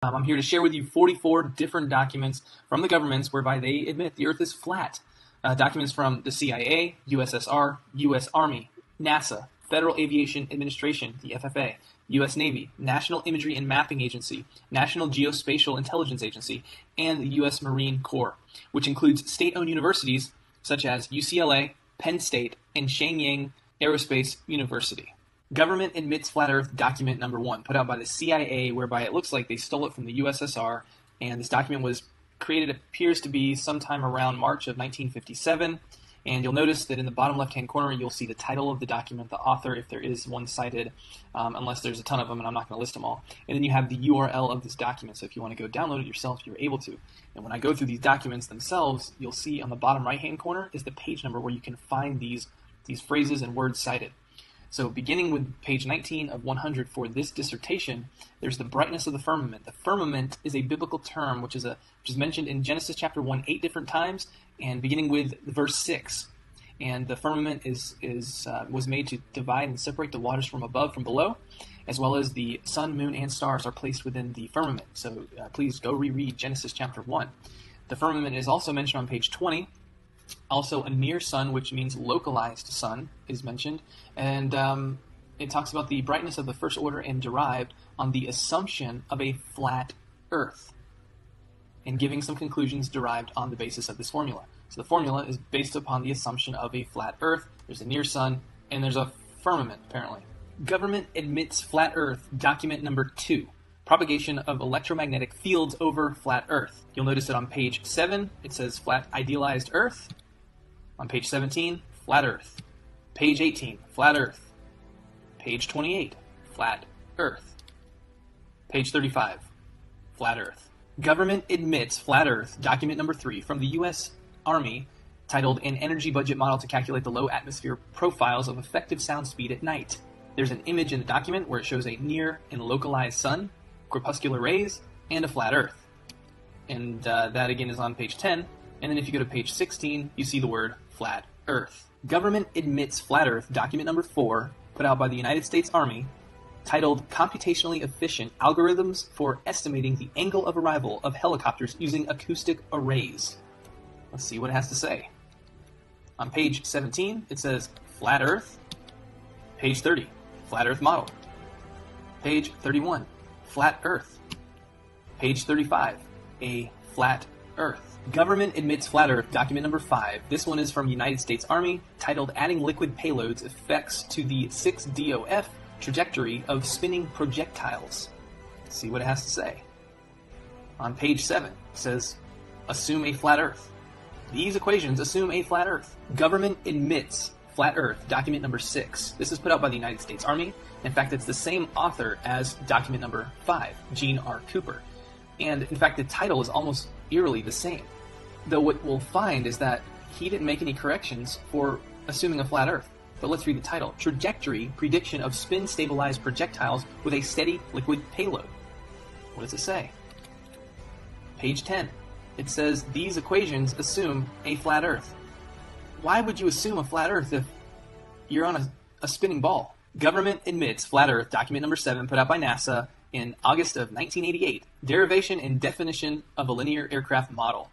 I'm here to share with you 44 different documents from the governments whereby they admit the Earth is flat. Documents from the CIA, USSR, U.S. Army, NASA, Federal Aviation Administration, the FAA, U.S. Navy, National Imagery and Mapping Agency, National Geospatial Intelligence Agency, and the U.S. Marine Corps, which includes state-owned universities such as UCLA, Penn State, and Shenyang Aerospace University. Government admits flat Earth document number 1, put out by the CIA, whereby it looks like they stole it from the USSR, and this document was created, appears to be sometime around March of 1957, and you'll notice that in the bottom left-hand corner you'll see the title of the document, the author, if there is one cited, unless there's a ton of them, and I'm not going to list them all, and then you have the URL of this document, so if you want to go download it yourself, you're able to. And when I go through these documents themselves, you'll see on the bottom right-hand corner is the page number where you can find these phrases and words cited. So beginning with page 19 of 100 for this dissertation, there's the brightness of the firmament. The firmament is a biblical term which is mentioned in Genesis chapter 1 8 different times, and beginning with verse 6. And the firmament was made to divide and separate the waters from above from below, as well as the sun, moon, and stars are placed within the firmament. So please go reread Genesis chapter 1. The firmament is also mentioned on page 20. Also, a near sun, which means localized sun, is mentioned, and it talks about the brightness of the first order and derived on the assumption of a flat Earth, and giving some conclusions derived on the basis of this formula. So the formula is based upon the assumption of a flat Earth. There's a near sun, and there's a firmament, apparently. Government admits flat Earth, document number 2. Propagation of electromagnetic fields over flat Earth. You'll notice that on page 7, it says flat idealized Earth. On page 17, flat Earth. Page 18, flat Earth. Page 28, flat Earth. Page 35, flat Earth. Government admits flat Earth, document number 3, from the U.S. Army, titled An Energy Budget Model to Calculate the Low Atmosphere Profiles of Effective Sound Speed at Night. There's an image in the document where it shows a near and localized sun, corpuscular rays, and a flat Earth. And that again is on page 10. And then if you go to page 16, you see the word flat Earth. Government admits flat Earth, document number 4, put out by the United States Army, titled Computationally Efficient Algorithms for Estimating the Angle of Arrival of Helicopters Using Acoustic Arrays. Let's see what it has to say. On page 17, it says flat Earth. Page 30, flat Earth model. Page 31, flat Earth. Page 35, a flat Earth. Government admits flat Earth, document number 5. This one is from United States Army, titled Adding Liquid Payloads Effects to the 6DOF Trajectory of Spinning Projectiles. Let's see what it has to say. On page 7, it says, Assume a flat Earth. These equations assume a flat Earth. Government admits flat Earth, document number 6. This is put out by the United States Army. In fact, it's the same author as document number 5, Gene R. Cooper. And in fact, the title is almost eerily the same. Though what we'll find is that he didn't make any corrections for assuming a flat Earth. But let's read the title. Trajectory Prediction of Spin-Stabilized Projectiles with a Steady Liquid Payload. What does it say? Page 10. It says, these equations assume a flat Earth. Why would you assume a flat Earth if you're on a spinning ball? Government admits flat Earth, document number 7, put out by NASA in August of 1988, derivation and definition of a linear aircraft model.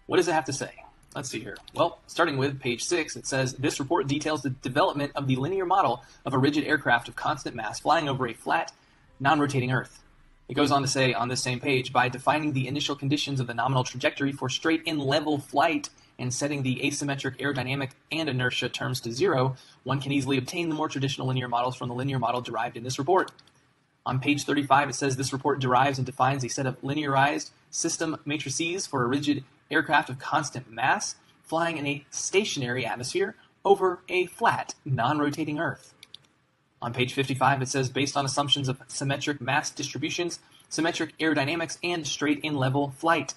What does it have to say? Let's see here. Well, starting with page 6, it says, this report details the development of the linear model of a rigid aircraft of constant mass flying over a flat, non-rotating Earth. It goes on to say on this same page, by defining the initial conditions of the nominal trajectory for straight and level flight and setting the asymmetric aerodynamic and inertia terms to 0, one can easily obtain the more traditional linear models from the linear model derived in this report. On page 35, it says this report derives and defines a set of linearized system matrices for a rigid aircraft of constant mass flying in a stationary atmosphere over a flat, non-rotating Earth. On page 55, it says based on assumptions of symmetric mass distributions, symmetric aerodynamics, and straight and level flight.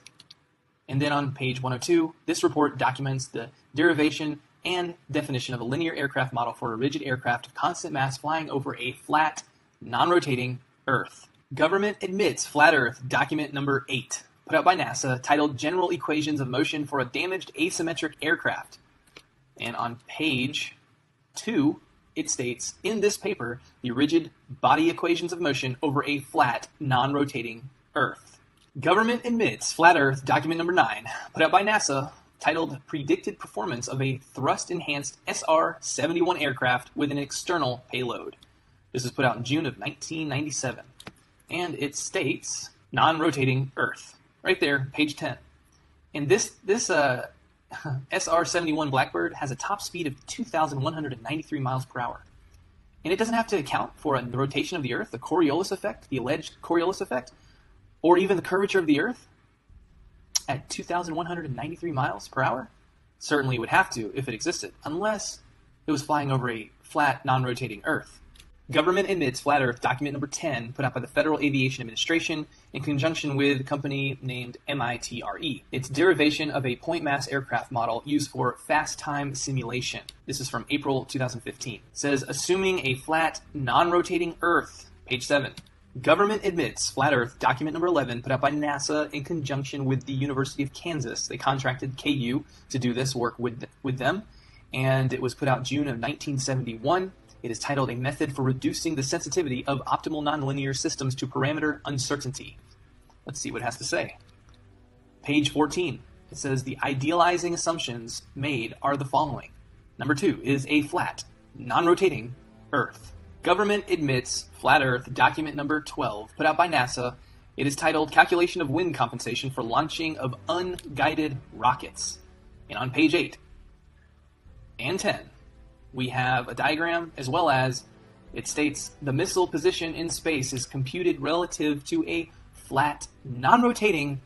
And then on page 102, this report documents the derivation and definition of a linear aircraft model for a rigid aircraft of constant mass flying over a flat, non-rotating Earth. Government admits flat Earth, document number 8, put out by NASA, titled General Equations of Motion for a Damaged Asymmetric Aircraft. And on page 2, it states, in this paper, the rigid body equations of motion over a flat, non-rotating Earth. Government admits flat Earth document number 9, put out by NASA, titled Predicted Performance of a Thrust-Enhanced SR-71 Aircraft with an External Payload. This was put out in June of 1997. And it states non-rotating Earth. Right there, page 10. And this SR-71 Blackbird has a top speed of 2,193 miles per hour. And it doesn't have to account for the rotation of the Earth, the Coriolis effect, the alleged Coriolis effect, or even the curvature of the Earth at 2,193 miles per hour. Certainly it would have to if it existed, unless it was flying over a flat, non-rotating Earth. Government admits flat Earth document number 10, put out by the Federal Aviation Administration in conjunction with a company named MITRE. It's derivation of a point mass aircraft model used for fast time simulation. This is from April 2015. It says, assuming a flat, non-rotating Earth, page 7. Government admits flat Earth document number 11, put out by NASA in conjunction with the University of Kansas. They contracted KU to do this work with them, and it was put out June of 1971. It is titled A Method for Reducing the Sensitivity of Optimal Nonlinear Systems to Parameter Uncertainty. Let's see what it has to say. Page 14. It says the idealizing assumptions made are the following. Number 2 is a flat, non-rotating Earth. Government admits flat Earth document number 12, put out by NASA. It is titled Calculation of Wind Compensation for Launching of Unguided Rockets. And on page 8 and 10, we have a diagram, as well as it states the missile position in space is computed relative to a flat, non-rotating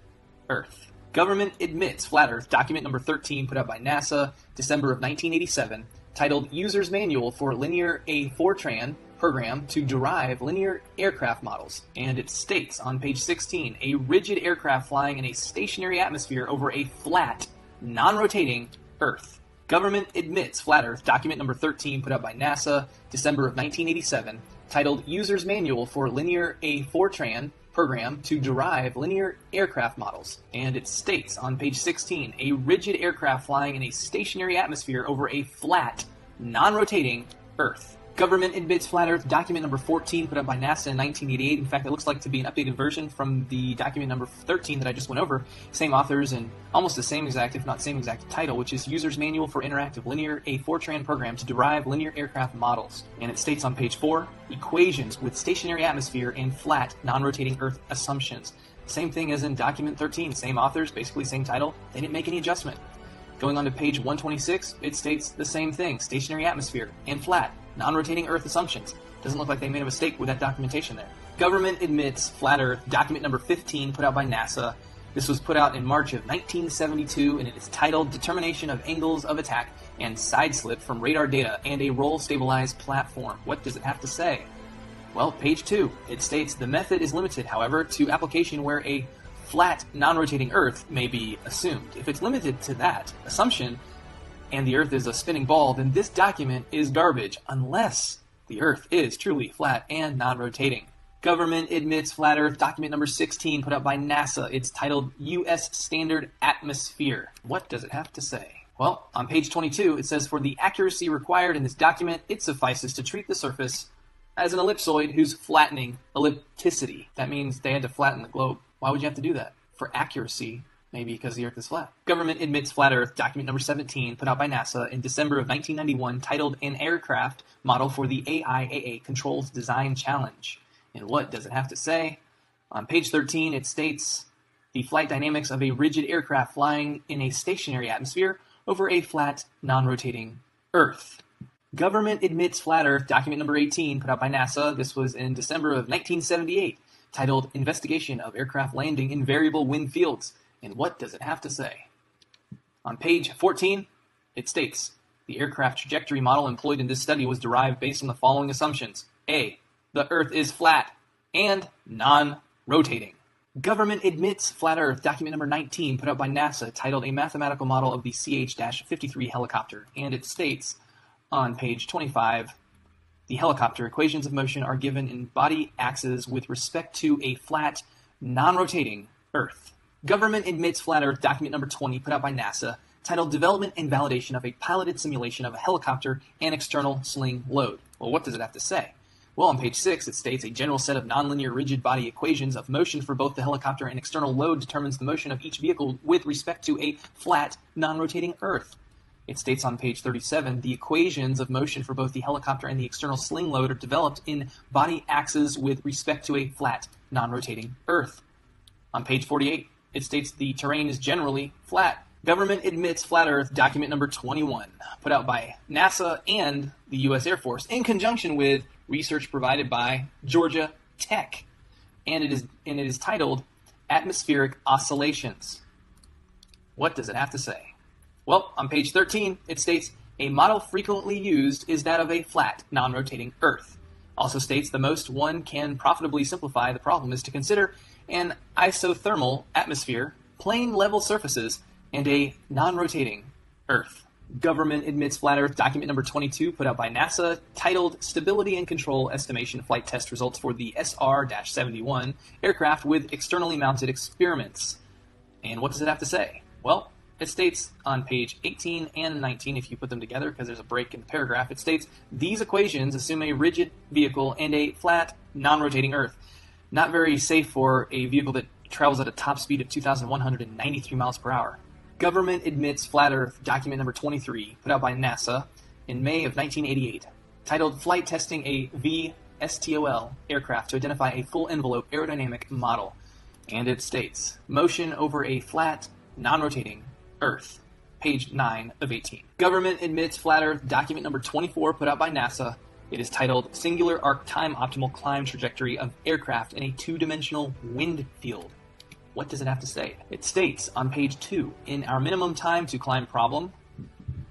Earth. Government admits flat Earth document number 13, put out by NASA, December of 1987, titled User's Manual for Linear A Fortran Program to Derive Linear Aircraft Models. And it states on page 16, a rigid aircraft flying in a stationary atmosphere over a flat, non-rotating Earth. Government admits flat Earth document number 13, put out by NASA, December of 1987, titled User's Manual for Linear A Fortran Program to Derive Linear Aircraft Models. And it states on page 16, a rigid aircraft flying in a stationary atmosphere over a flat, non-rotating Earth. Government admits flat Earth document number 14, put out by NASA in 1988. In fact, it looks like to be an updated version from the document number 13 that I just went over. Same authors and almost the same exact, if not same exact title, which is User's Manual for Interactive Linear A Fortran Program to Derive Linear Aircraft Models. And it states on page 4, equations with stationary atmosphere and flat, non-rotating Earth assumptions. Same thing as in document 13, same authors, basically same title. They didn't make any adjustment. Going on to page 126, it states the same thing, stationary atmosphere and flat, non-rotating Earth assumptions. Doesn't look like they made a mistake with that documentation there. Government admits flat Earth document number 15, put out by NASA. This was put out in March of 1972, and it is titled Determination of Angles of Attack and Side Slip from Radar Data and a Roll-Stabilized Platform. What does it have to say? Well, page 2, it states the method is limited, however, to application where a flat, non-rotating Earth may be assumed. If it's limited to that assumption, and the Earth is a spinning ball, then this document is garbage, unless the Earth is truly flat and non-rotating. Government admits flat Earth document number 16, put out by NASA. It's titled U.S. Standard Atmosphere. What does it have to say? Well, on page 22, it says, for the accuracy required in this document, it suffices to treat the surface as an ellipsoid whose flattening ellipticity. That means they had to flatten the globe. Why would you have to do that? For accuracy, maybe because the Earth is flat. Government admits flat Earth document number 17, put out by NASA in December of 1991, titled An Aircraft Model for the AIAA Controls Design Challenge. And what does it have to say? On page 13, it states the flight dynamics of a rigid aircraft flying in a stationary atmosphere over a flat, non-rotating Earth. Government admits flat Earth document number 18, put out by NASA. This was in December of 1978, titled Investigation of Aircraft Landing in Variable Wind Fields. And what does it have to say? On page 14, it states, the aircraft trajectory model employed in this study was derived based on the following assumptions. A, the Earth is flat and non-rotating. Government admits flat Earth document number 19, put out by NASA, titled A Mathematical Model of the CH-53 Helicopter. And it states on page 25, the helicopter equations of motion are given in body axes with respect to a flat, non-rotating Earth. Government admits flat Earth document number 20, put out by NASA, titled Development and Validation of a Piloted Simulation of a Helicopter and External Sling Load. Well, what does it have to say? Well, on page 6, it states a general set of nonlinear rigid body equations of motion for both the helicopter and external load determines the motion of each vehicle with respect to a flat, non-rotating Earth. It states on page 37, the equations of motion for both the helicopter and the external sling load are developed in body axes with respect to a flat, non-rotating Earth. On page 48, it states the terrain is generally flat. Government admits flat Earth, document number 21, put out by NASA and the U.S. Air Force in conjunction with research provided by Georgia Tech, and it is titled Atmospheric Oscillations. What does it have to say? Well, on page 13, it states a model frequently used is that of a flat, non-rotating Earth. Also states the most one can profitably simplify the problem is to consider an isothermal atmosphere, plane level surfaces, and a non-rotating Earth. Government admits flat Earth, document number 22, put out by NASA, titled Stability and Control Estimation Flight Test Results for the SR-71 aircraft with externally mounted experiments. And what does it have to say? Well, it states on page 18 and 19, if you put them together, because there's a break in the paragraph, it states, these equations assume a rigid vehicle and a flat, non-rotating Earth. Not very safe for a vehicle that travels at a top speed of 2,193 miles per hour. Government admits flat Earth, document number 23, put out by NASA in May of 1988, titled Flight Testing a VSTOL aircraft to identify a full envelope aerodynamic model. And it states, motion over a flat, non-rotating Earth, page 9 of 18. Government admits flat Earth, document number 24, put out by NASA. It is titled Singular Arc Time Optimal Climb Trajectory of Aircraft in a Two-Dimensional Wind Field. What does it have to say? It states on page 2, in our minimum time to climb problem,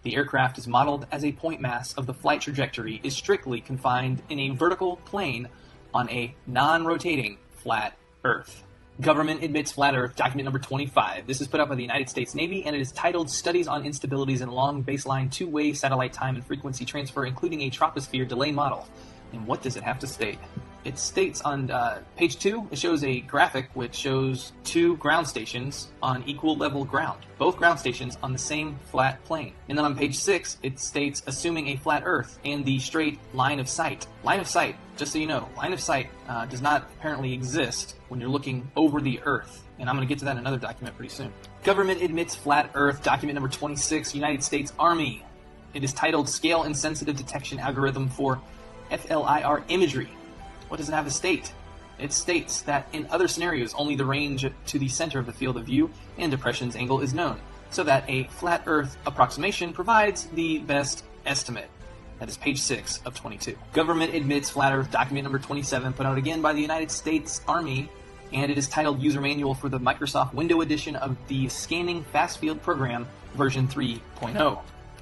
the aircraft is modeled as a point mass of the flight trajectory is strictly confined in a vertical plane on a non-rotating flat Earth. Government admits flat Earth, document number 25. This is put out by the United States Navy, and it is titled Studies on Instabilities in Long Baseline Two-Way Satellite Time and Frequency Transfer, including a Troposphere Delay Model. And what does it have to state? It states on page 2, it shows a graphic which shows two ground stations on equal level ground, both ground stations on the same flat plane. And then on page 6, it states assuming a flat Earth and the straight line of sight. Line of sight, just so you know, line of sight does not apparently exist when you're looking over the Earth. And I'm going to get to that in another document pretty soon. Government admits flat Earth, document number 26, United States Army. It is titled Scale Insensitive Detection Algorithm for FLIR Imagery. What does it have to state? It states that in other scenarios, only the range to the center of the field of view and depression's angle is known, so that a flat Earth approximation provides the best estimate. That is page 6 of 22. Government admits flat Earth, document number 27, put out again by the United States Army, and it is titled User Manual for the Microsoft Windows edition of the Scanning Fast Field Program, version 3.0.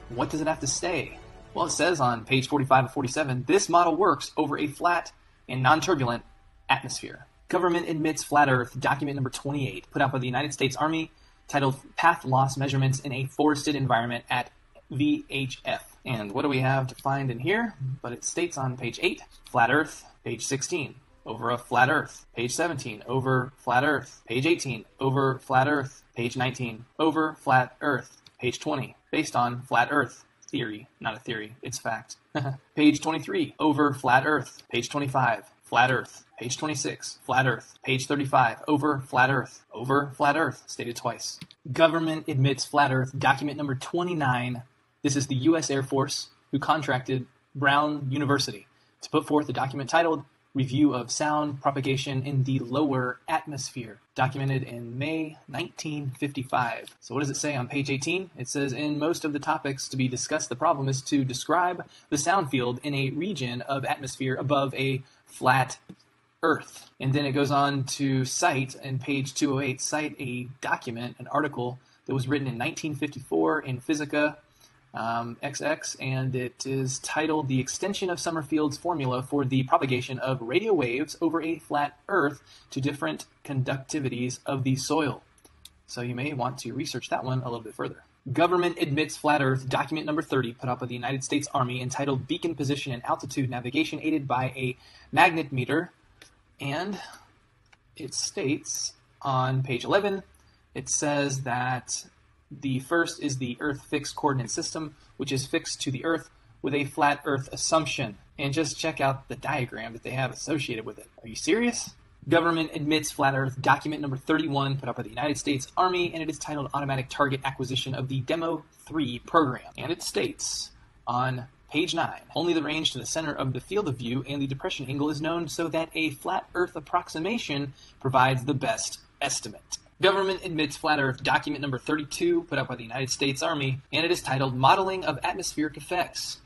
What does it have to say? Well, it says on page 45 of 47, this model works over a flat and non-turbulent atmosphere. Government admits flat Earth, document number 28, put out by the United States Army, titled Path Loss Measurements in a Forested Environment at VHF. And what do we have to find in here? But it states on page 8, flat Earth, page 16, over a flat Earth, page 17, over flat Earth, page 18, over flat Earth, page 19, over flat Earth, page 20, based on flat Earth theory, not a theory, it's fact. Page 23, over flat Earth, page 25, flat Earth, page 26, flat Earth, page 35, over flat Earth, stated twice. Government admits flat Earth, document number 29. This is the U.S. Air Force, who contracted Brown University to put forth a document titled Review of Sound Propagation in the Lower Atmosphere, documented in May 1955. So what does it say on page 18? It says, in most of the topics to be discussed, the problem is to describe the sound field in a region of atmosphere above a flat Earth. And then it goes on to cite, in page 208, cite a document, an article that was written in 1954 in Physica XX, and it is titled The Extension of Summerfield's Formula for the Propagation of Radio Waves Over a Flat Earth to Different Conductivities of the Soil. So you may want to research that one a little bit further. Government admits flat Earth, document number 30, put out by the United States Army, entitled Beacon Position and Altitude Navigation Aided by a Magnetometer. And it states on page 11, it says that the first is the Earth Fixed Coordinate System, which is fixed to the Earth with a flat Earth assumption. And just check out the diagram that they have associated with it. Are you serious? Government admits flat Earth, document number 31, put out by the United States Army, and it is titled Automatic Target Acquisition of the Demo 3 Program. And it states on page 9, only the range to the center of the field of view and the depression angle is known, so that a flat Earth approximation provides the best estimate. Government admits flat Earth, document number 32, put out by the United States Army, and it is titled Modeling of Atmospheric Effects.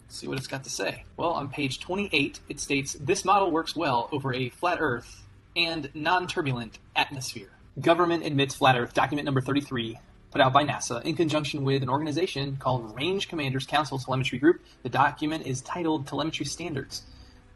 Let's see what it's got to say. Well, on page 28, it states, this model works well over a flat Earth and non-turbulent atmosphere. Government admits flat Earth, document number 33, put out by NASA in conjunction with an organization called Range Commanders Council Telemetry Group. The document is titled Telemetry Standards.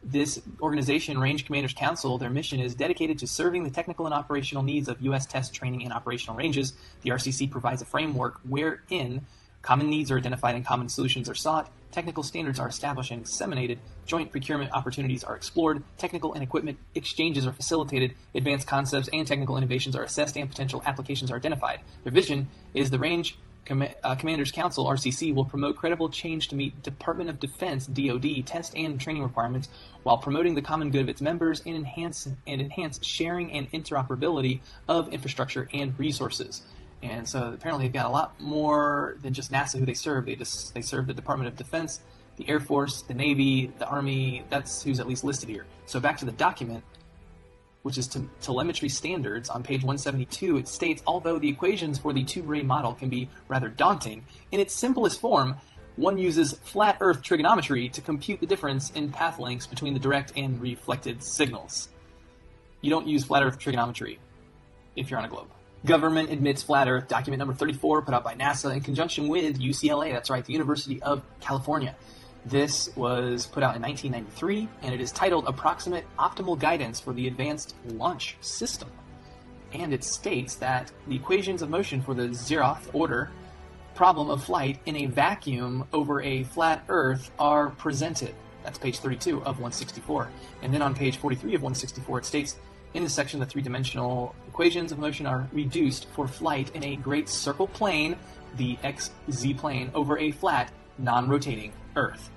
This organization, Range Commanders Council, their mission is dedicated to serving the technical and operational needs of U.S. test, training, and operational ranges. The RCC provides a framework wherein common needs are identified and common solutions are sought, technical standards are established and disseminated, joint procurement opportunities are explored, technical and equipment exchanges are facilitated, advanced concepts and technical innovations are assessed, and potential applications are identified. Their vision is the Range Commanders Council, RCC, will promote credible change to meet Department of Defense, DoD, test and training requirements while promoting the common good of its members and enhance sharing and interoperability of infrastructure and resources. And so apparently they've got a lot more than just NASA who they serve. They serve the Department of Defense, the Air Force, the Navy, the Army. That's who's at least listed here. So back to the document, which is telemetry standards, on page 172, it states, although the equations for the two-ray model can be rather daunting, in its simplest form, one uses flat Earth trigonometry to compute the difference in path lengths between the direct and reflected signals. You don't use flat Earth trigonometry if you're on a globe. Government admits flat Earth, document number 34, put out by NASA in conjunction with UCLA, that's right, the University of California. This was put out in 1993, and it is titled Approximate Optimal Guidance for the Advanced Launch System. And it states that the equations of motion for the zeroth order problem of flight in a vacuum over a flat Earth are presented. That's page 32 of 164. And then on page 43 of 164, it states, in this section, the three-dimensional equations of motion are reduced for flight in a great circle plane, the XZ plane, over a flat, non-rotating Earth.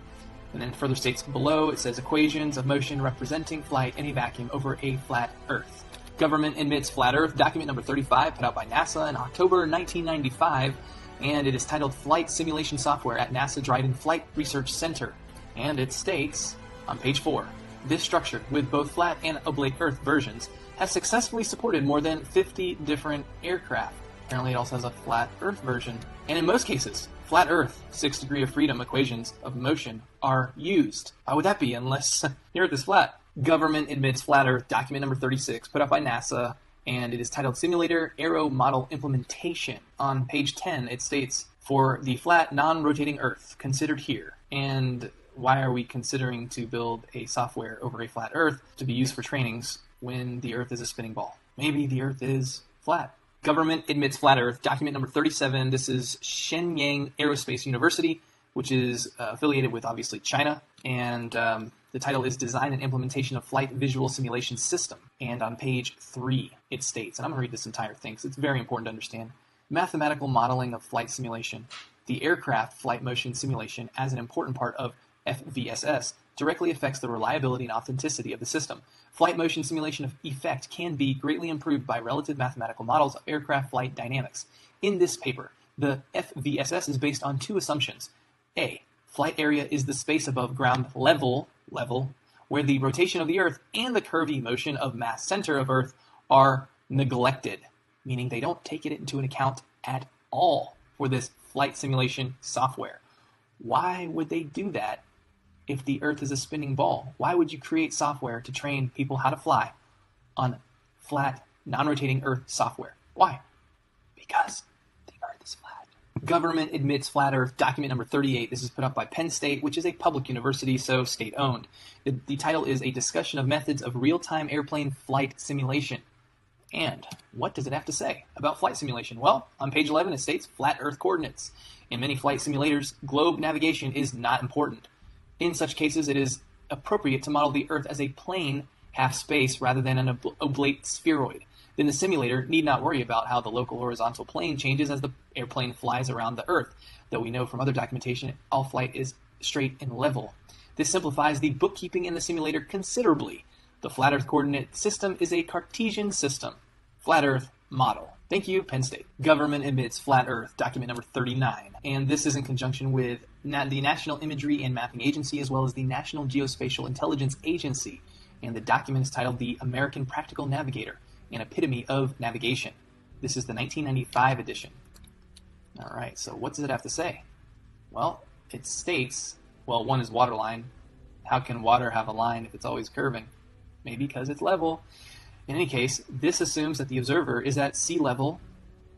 And then further states below, it says equations of motion representing flight in a vacuum over a flat Earth. Government admits flat Earth, document number 35, put out by NASA in October 1995, and it is titled Flight Simulation Software at NASA Dryden Flight Research Center. And it states, on page 4, this structure, with both flat and oblate Earth versions, has successfully supported more than 50 different aircraft. Apparently it also has a flat Earth version. And in most cases, flat Earth, 6 degree of freedom equations of motion are used. Why would that be unless the Earth is flat? Government admits flat Earth, document number 36, put out by NASA, and it is titled Simulator Aero Model Implementation. On page 10, it states, for the flat, non-rotating Earth, considered here. And why are we considering to build a software over a flat Earth to be used for trainings when the Earth is a spinning ball? Maybe the Earth is flat. Government admits flat Earth, document number 37. This is Shenyang Aerospace University, which is affiliated with, obviously, China. And the title is Design and Implementation of Flight Visual Simulation System. And on page 3, it states, and I'm going to read this entire thing because it's very important to understand, mathematical modeling of flight simulation. The aircraft flight motion simulation as an important part of FVSS directly affects the reliability and authenticity of the system. Flight motion simulation of effect can be greatly improved by relative mathematical models of aircraft flight dynamics. In this paper, the FVSS is based on two assumptions. A, flight area is the space above ground level, where the rotation of the Earth and the curvy motion of mass center of Earth are neglected, meaning they don't take it into an account at all for this flight simulation software. Why would they do that if the Earth is a spinning ball? Why would you create software to train people how to fly on flat, non-rotating Earth software? Why? Because the Earth is flat. Government admits flat Earth, document number 38. This is put up by Penn State, which is a public university, so state-owned. The title is A Discussion of Methods of Real-Time Airplane Flight Simulation. And what does it have to say about flight simulation? Well, on page 11 it states flat Earth coordinates. In many flight simulators, globe navigation is not important. In such cases, it is appropriate to model the Earth as a plane half space rather than an oblate spheroid. Then the simulator need not worry about how the local horizontal plane changes as the airplane flies around the Earth. Though we know from other documentation, all flight is straight, and level. This simplifies the bookkeeping in the simulator considerably. The flat Earth coordinate system is a Cartesian system. Flat Earth model. Thank you, Penn State. Government admits flat Earth, document number 39. And this is in conjunction with the National Imagery and Mapping Agency, as well as the National Geospatial Intelligence Agency. And the document is titled The American Practical Navigator, an Epitome of Navigation. This is the 1995 edition. All right, so what does it have to say? Well, it states, well, one is waterline. How can water have a line if it's always curving? Maybe because it's level. In any case, this assumes that the observer is at sea level.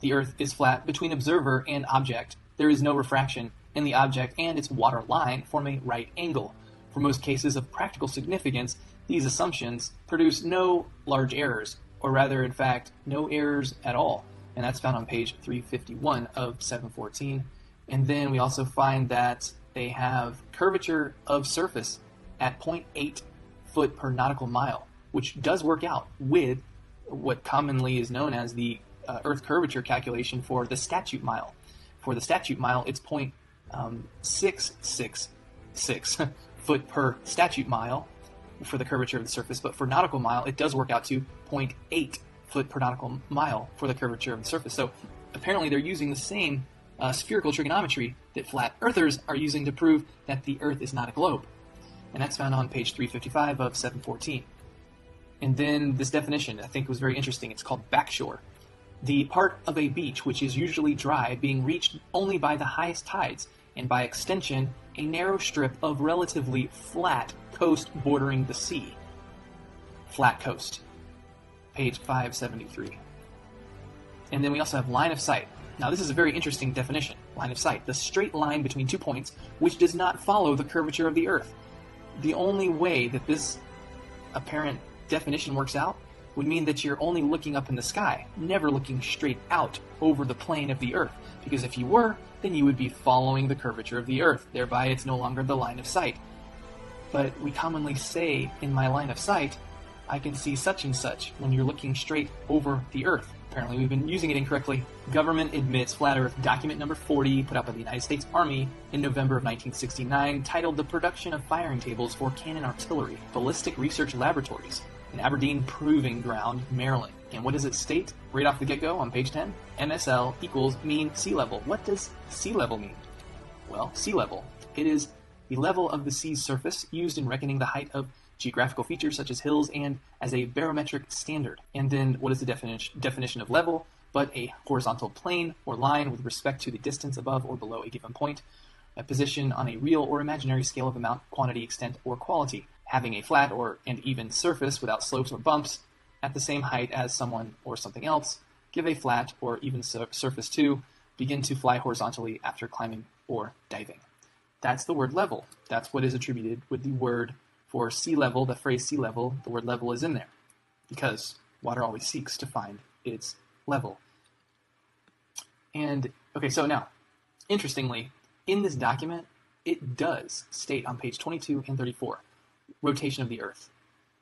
The Earth is flat between observer and object. There is no refraction, and the object and its water line form a right angle. For most cases of practical significance, these assumptions produce no large errors, or rather, in fact, no errors at all. And that's found on page 351 of 714. And then we also find that they have curvature of surface at 0.8 foot per nautical mile, which does work out with what commonly is known as the Earth curvature calculation for the statute mile. For the statute mile, it's 0.666 foot per statute mile for the curvature of the surface, but for nautical mile, it does work out to 0.8 foot per nautical mile for the curvature of the surface. So apparently they're using the same spherical trigonometry that flat earthers are using to prove that the Earth is not a globe. And that's found on page 355 of 714. And then this definition, I think, was very interesting. It's called backshore. The part of a beach which is usually dry, being reached only by the highest tides, and by extension, a narrow strip of relatively flat coast bordering the sea. Flat coast. Page 573. And then we also have line of sight. Now this is a very interesting definition. Line of sight, the straight line between 2 points which does not follow the curvature of the Earth. The only way that this apparent definition works out would mean that you're only looking up in the sky, never looking straight out over the plane of the Earth. Because if you were, then you would be following the curvature of the Earth. Thereby, it's no longer the line of sight. But we commonly say, in my line of sight, I can see such and such when you're looking straight over the Earth. Apparently, we've been using it incorrectly. Government admits flat Earth, document number 40, put out by the United States Army in November of 1969, titled The Production of Firing Tables for Cannon Artillery, Ballistic Research Laboratories, in Aberdeen Proving Ground, Maryland. And what does it state right off the get-go on page 10? MSL equals mean sea level. What does sea level mean? Well, sea level. It is the level of the sea's surface used in reckoning the height of geographical features such as hills and as a barometric standard. And then what is the definition of level? But a horizontal plane or line with respect to the distance above or below a given point, a position on a real or imaginary scale of amount, quantity, extent, or quality, having a flat or and even surface without slopes or bumps at the same height as someone or something else, give a flat or even surface to, begin to fly horizontally after climbing or diving. That's the word level. That's what is attributed with the word for sea level, the phrase sea level. The word level is in there because water always seeks to find its level. And, okay, so now, interestingly, in this document, it does state on page 22 and 34, rotation of the Earth.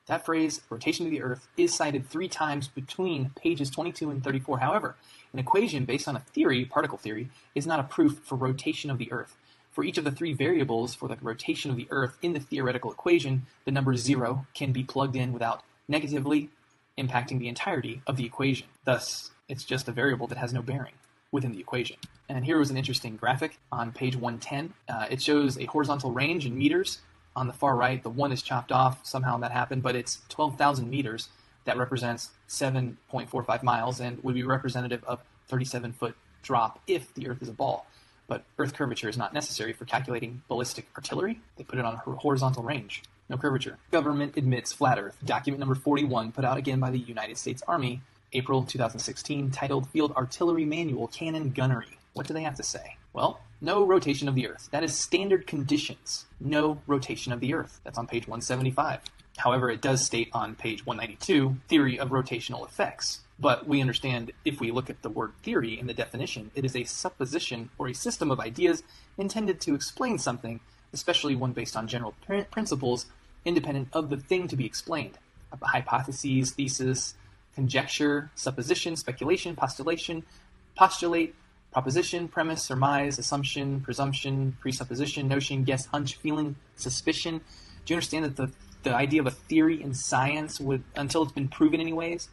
That phrase, rotation of the Earth, is cited 3 times between pages 22 and 34. However, an equation based on a theory, particle theory, is not a proof for rotation of the Earth. For each of the 3 variables for the rotation of the Earth in the theoretical equation, the number 0 can be plugged in without negatively impacting the entirety of the equation. Thus, it's just a variable that has no bearing within the equation. And here was an interesting graphic on page 110. It shows a horizontal range in meters. On the far right, the 1 is chopped off. Somehow that happened, but it's 12,000 meters. That represents 7.45 miles and would be representative of 37-foot drop if the Earth is a ball. But Earth curvature is not necessary for calculating ballistic artillery. They put it on a horizontal range. No curvature. Government admits flat Earth. Document number 41, put out again by the United States Army, April 2016, titled Field Artillery Manual Cannon Gunnery. What do they have to say? Well, no rotation of the Earth. That is standard conditions. No rotation of the Earth. That's on page 175. However, it does state on page 192, theory of rotational effects. But we understand if we look at the word theory in the definition, it is a supposition or a system of ideas intended to explain something, especially one based on general principles independent of the thing to be explained. Hypotheses, thesis, conjecture, supposition, speculation, postulate, proposition, premise, surmise, assumption, presumption, presupposition, notion, guess, hunch, feeling, suspicion. Do you understand that the idea of a theory in science until it's been proven anyways,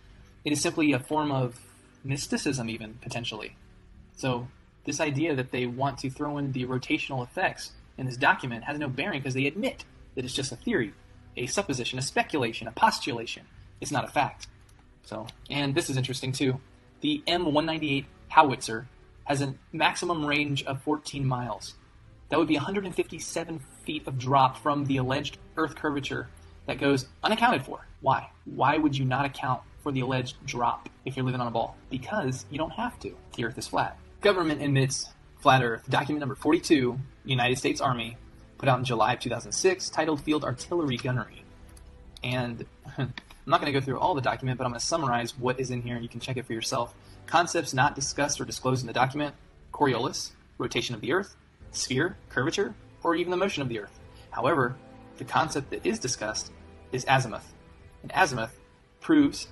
it is simply a form of mysticism even, potentially. So this idea that they want to throw in the rotational effects in this document has no bearing because they admit that it's just a theory, a supposition, a speculation, a postulation. It's not a fact. So, and this is interesting too. The M198 howitzer has a maximum range of 14 miles. That would be 157 feet of drop from the alleged Earth curvature that goes unaccounted for. Why? Why would you not account for the alleged drop if you're living on a ball? Because you don't have to. The Earth is flat. Government admits flat Earth. Document number 42, United States Army, put out in July of 2006, titled Field Artillery Gunnery. And I'm not going to go through all the document, but I'm going to summarize what is in here, and you can check it for yourself. Concepts not discussed or disclosed in the document: Coriolis, rotation of the Earth, sphere, curvature, or even the motion of the Earth. However, the concept that is discussed is azimuth. And azimuth proves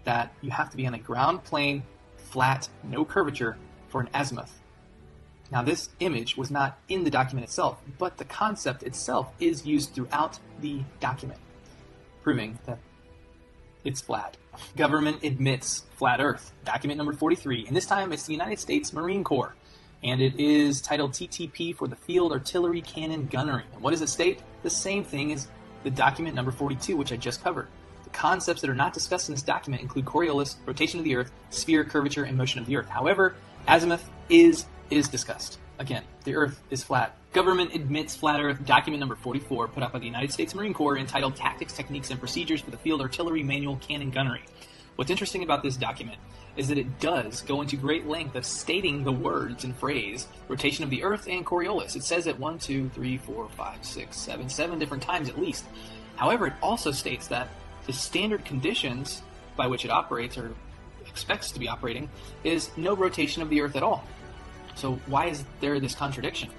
that you have to be on a ground plane, flat, no curvature, for an azimuth. Now, this image was not in the document itself, but the concept itself is used throughout the document, proving that it's flat. Government admits flat Earth. Document number 43, and this time it's the United States Marine Corps, and it is titled TTP for the Field Artillery Cannon Gunnery. And what does it state? The same thing as the document number 42, which I just covered. The concepts that are not discussed in this document include Coriolis, rotation of the Earth, sphere, curvature, and motion of the Earth. However, azimuth is discussed. Again, the Earth is flat. Government admits flat Earth. Document number 44, put out by the United States Marine Corps, entitled Tactics, Techniques, and Procedures for the Field Artillery Manual Cannon Gunnery. What's interesting about this document is that it does go into great length of stating the words and phrase rotation of the Earth and Coriolis. It says it 1, 2, 3, 4, 5, 6, 7 different times at least. However, it also states that the standard conditions by which it operates or expects to be operating is no rotation of the Earth at all. So why is there this contradiction?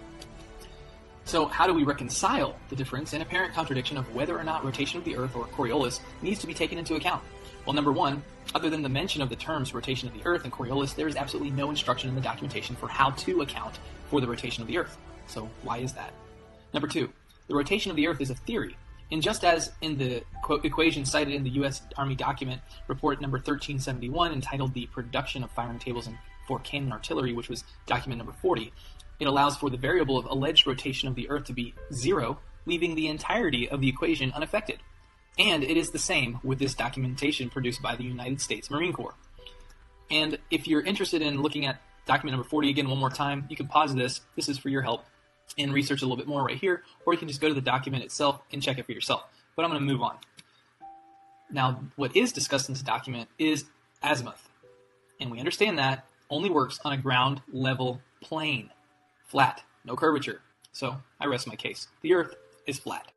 So how do we reconcile the difference and apparent contradiction of whether or not rotation of the Earth or Coriolis needs to be taken into account? Well, number one, other than the mention of the terms rotation of the Earth and Coriolis, there is absolutely no instruction in the documentation for how to account for the rotation of the Earth. So why is that? Number two, the rotation of the Earth is a theory. And just as in the equation cited in the U.S. Army document, report number 1371, entitled The Production of Firing Tables for Cannon Artillery, which was document number 40, it allows for the variable of alleged rotation of the Earth to be 0, leaving the entirety of the equation unaffected. And it is the same with this documentation produced by the United States Marine Corps. And if you're interested in looking at document number 40 again one more time, you can pause this. This is for your help, and research a little bit more right here, or you can just go to the document itself and check it for yourself. But I'm going to move on. Now, what is discussed in this document is azimuth. And we understand that only works on a ground level plane. Flat, no curvature. So I rest my case. The Earth is flat.